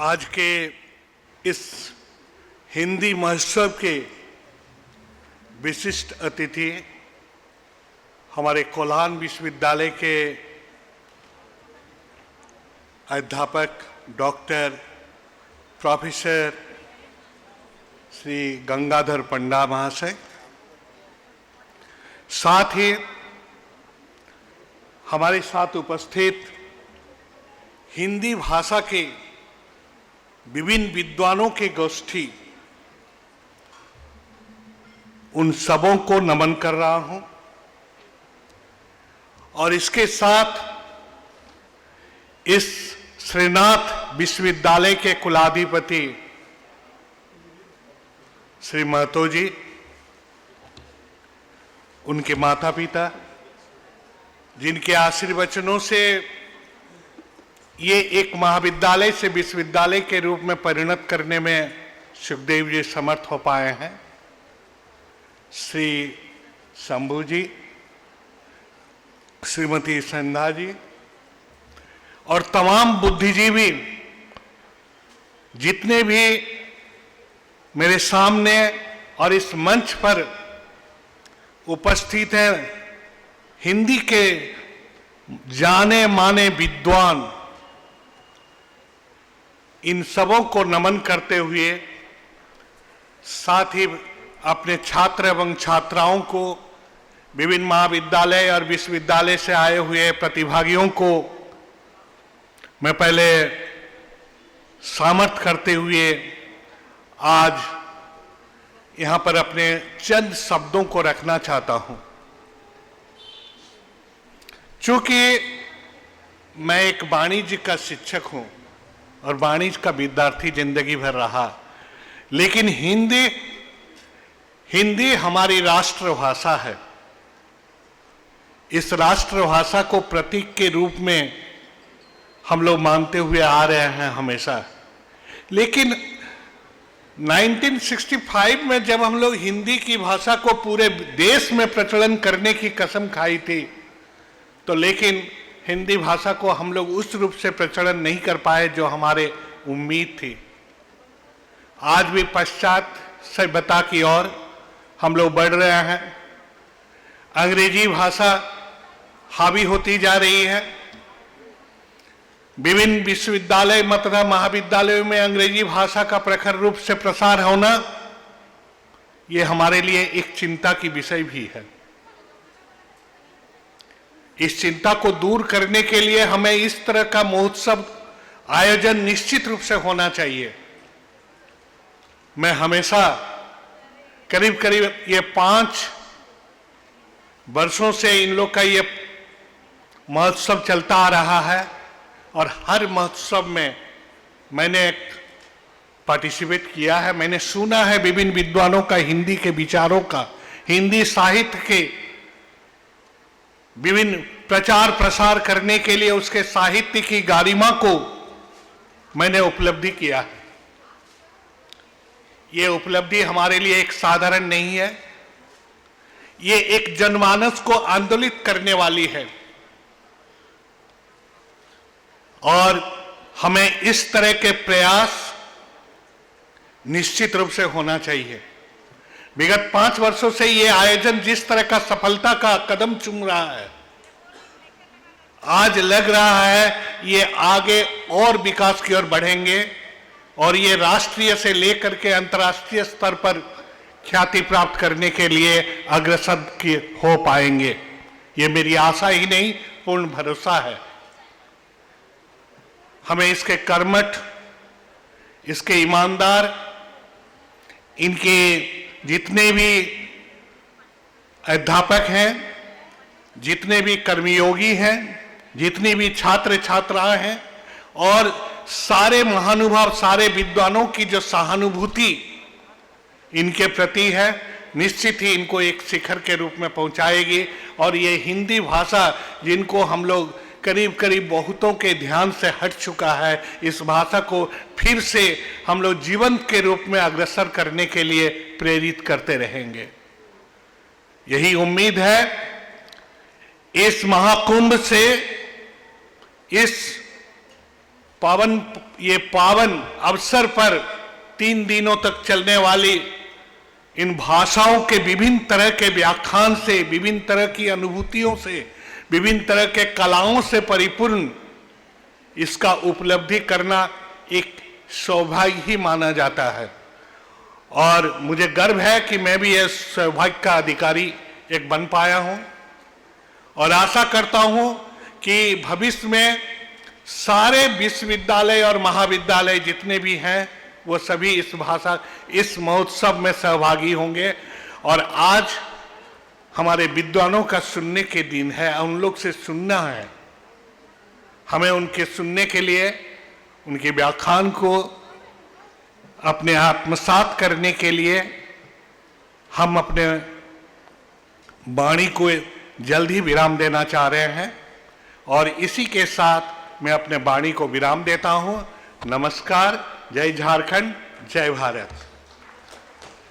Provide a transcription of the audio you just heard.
आज के इस हिंदी महोत्सव के विशिष्ट अतिथि हमारे कोल्हान विश्वविद्यालय के अध्यापक डॉक्टर प्रोफेसर श्री गंगाधर पंडा महाशय, साथ ही हमारे साथ उपस्थित हिंदी भाषा के विभिन्न विद्वानों के गोष्ठी, उन सबों को नमन कर रहा हूं। और इसके साथ इस श्रीनाथ विश्वविद्यालय के कुलाधिपति श्री महतो जी, उनके माता पिता, जिनके आशीर्वचनों से ये एक महाविद्यालय से विश्वविद्यालय के रूप में परिणत करने में सुखदेव जी समर्थ हो पाए हैं, श्री शंभू जी, श्रीमती संध्या जी और तमाम बुद्धिजीवी जितने भी मेरे सामने और इस मंच पर उपस्थित हैं, हिंदी के जाने माने विद्वान, इन सबों को नमन करते हुए साथ ही अपने छात्र एवं छात्राओं को, विभिन्न महाविद्यालय और विश्वविद्यालय से आए हुए प्रतिभागियों को मैं पहले समर्थ करते हुए आज यहाँ पर अपने चंद शब्दों को रखना चाहता हूँ। चूंकि मैं एक वाणिज्य का शिक्षक हूँ और वाणिज्य का विद्यार्थी जिंदगी भर रहा, लेकिन हिंदी हमारी राष्ट्रभाषा है। इस राष्ट्रभाषा को प्रतीक के रूप में हम लोग मानते हुए आ रहे हैं हमेशा। लेकिन 1965 में जब हम लोग हिंदी की भाषा को पूरे देश में प्रचलन करने की कसम खाई थी, तो लेकिन हिंदी भाषा को हम लोग उस रूप से प्रचलन नहीं कर पाए जो हमारे उम्मीद थी। आज भी पश्चात सभ्यता की ओर हम लोग बढ़ रहे हैं। अंग्रेजी भाषा हावी होती जा रही है। विभिन्न विश्वविद्यालय मतलब महाविद्यालयों में अंग्रेजी भाषा का प्रखर रूप से प्रसार होना, ये हमारे लिए एक चिंता की विषय भी है। इस चिंता को दूर करने के लिए हमें इस तरह का महोत्सव आयोजन निश्चित रूप से होना चाहिए। मैं हमेशा करीब करीब ये 5 वर्षों से इन लोग का ये महोत्सव चलता आ रहा है और हर महोत्सव में मैंने पार्टिसिपेट किया है। मैंने सुना है विभिन्न विद्वानों का, हिंदी के विचारों का, हिंदी साहित्य के विभिन्न प्रचार प्रसार करने के लिए उसके साहित्य की गारिमा को मैंने उपलब्धि किया है। ये उपलब्धि हमारे लिए एक साधारण नहीं है, ये एक जनमानस को आंदोलित करने वाली है और हमें इस तरह के प्रयास निश्चित रूप से होना चाहिए। विगत 5 वर्षों से ये आयोजन जिस तरह का सफलता का कदम चूम रहा है, आज लग रहा है ये आगे और विकास की ओर बढ़ेंगे और ये राष्ट्रीय से लेकर के अंतर्राष्ट्रीय स्तर पर ख्याति प्राप्त करने के लिए अग्रसर हो पाएंगे। ये मेरी आशा ही नहीं, पूर्ण भरोसा है। हमें इसके कर्मठ, इसके ईमानदार, इनके जितने भी अध्यापक हैं, जितने भी कर्मयोगी हैं, जितनी भी छात्र छात्राएं हैं और सारे महानुभाव, सारे विद्वानों की जो सहानुभूति इनके प्रति है, निश्चित ही इनको एक शिखर के रूप में पहुंचाएगी। और ये हिंदी भाषा जिनको हम लोग करीब करीब बहुतों के ध्यान से हट चुका है, इस भाषा को फिर से हम लोग जीवंत के रूप में अग्रसर करने के लिए प्रेरित करते रहेंगे। यही उम्मीद है इस महाकुंभ से, इस ये पावन अवसर पर 3 दिनों तक चलने वाली इन भाषाओं के विभिन्न तरह के व्याख्यान से, विभिन्न तरह की अनुभूतियों से, विभिन्न तरह के कलाओं से परिपूर्ण इसका उपलब्धि करना एक सौभाग्य ही माना जाता है। और मुझे गर्व है कि मैं भी इस सौभाग्य का अधिकारी एक बन पाया हूं और आशा करता हूं कि भविष्य में सारे विश्वविद्यालय और महाविद्यालय जितने भी हैं वो सभी इस महोत्सव में सहभागी होंगे। और आज हमारे विद्वानों का सुनने के दिन है, उन लोग से सुनना है। हमें उनके सुनने के लिए उनके व्याख्यान को अपने आत्मसात करने के लिए हम अपने वाणी को जल्द ही विराम देना चाह रहे हैं और इसी के साथ मैं अपने वाणी को विराम देता हूं। नमस्कार, जय झारखंड, जय भारत।